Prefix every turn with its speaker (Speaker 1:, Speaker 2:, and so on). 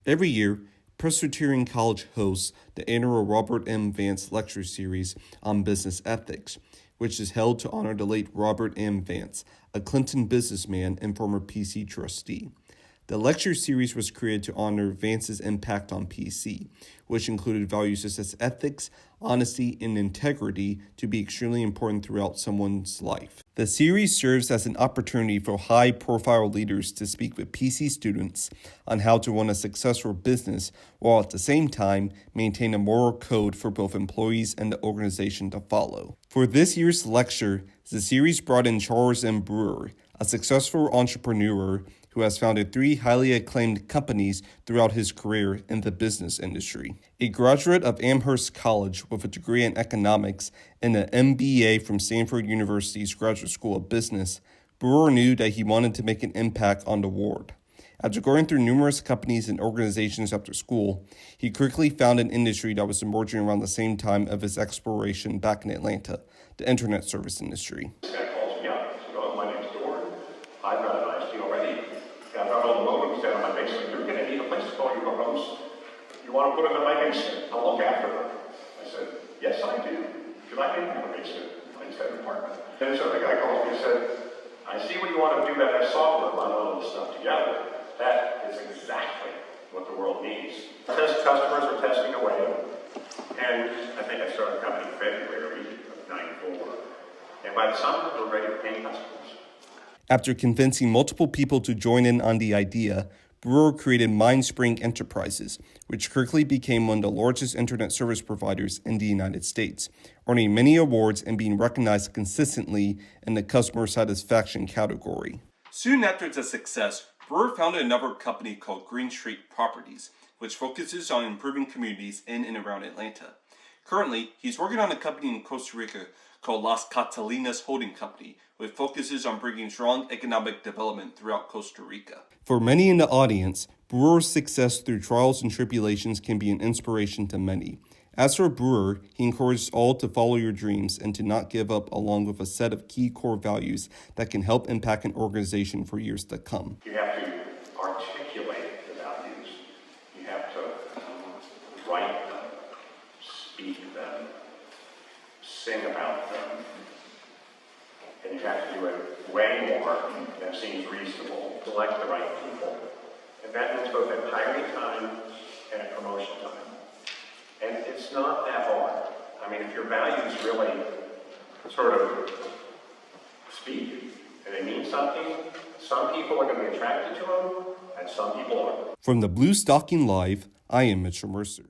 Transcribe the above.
Speaker 1: Every year, Presbyterian College hosts the annual Robert M. Vance Lecture Series on business ethics, which is held to honor the late Robert M. Vance, a Clinton businessman and former PC trustee. The lecture series was created to honor Vance's impact on PC, which included values such as ethics, honesty, and integrity to be extremely important throughout someone's life. The series serves as an opportunity for high-profile leaders to speak with PC students on how to run a successful business while at the same time maintain a moral code for both employees and the organization to follow. For this year's lecture, the series brought in Charles Brewer, a successful entrepreneur who has founded 3 highly acclaimed companies throughout his career in the business industry. A graduate of Amherst College with a degree in economics and an MBA from Stanford University's Graduate School of Business, Brewer knew that he wanted to make an impact on the world. After going through numerous companies and organizations after school, he quickly found an industry that was emerging around the same time of his exploration back in Atlanta, the internet service industry.
Speaker 2: I've got an ISP already. I've got all the modems down in my basement. You're going to need a place to call your modems. You want to put them in my basement? I'll look after them. I said, yes, I do. Because I didn't have a basement. I just had an apartment. And so the guy calls me and said, I see what you want to do that has software, run all of this stuff together. That is exactly what the world needs. Test customers are testing away. And I think I started a company in February of '94. And by the summer, we're ready to pay customers.
Speaker 1: After convincing multiple people to join in on the idea, Brewer created MindSpring Enterprises, which quickly became one of the largest internet service providers in the United States, earning many awards and being recognized consistently in the customer satisfaction category. Soon after its success, Brewer founded another company called Green Street Properties, which focuses on improving communities in and around Atlanta. Currently, he's working on a company in Costa Rica called Las Catalinas Holding Company, which focuses on bringing strong economic development throughout Costa Rica. For many in the audience, Brewer's success through trials and tribulations can be an inspiration to many. As for Brewer, he encourages all to follow your dreams and to not give up, along with a set of key core values that can help impact an organization for years to come.
Speaker 2: You have to articulate the values. You have to write them, speak them, sing about them, and you have to do it way more than seems reasonable. Select the right people. And that means both at hiring time and at promotion time. And it's not that hard. I mean, if your values really sort of speak and they mean something, some people are going to be attracted to them and some people aren't.
Speaker 1: From the BlueStocking Live, I am Mitchell Mercer.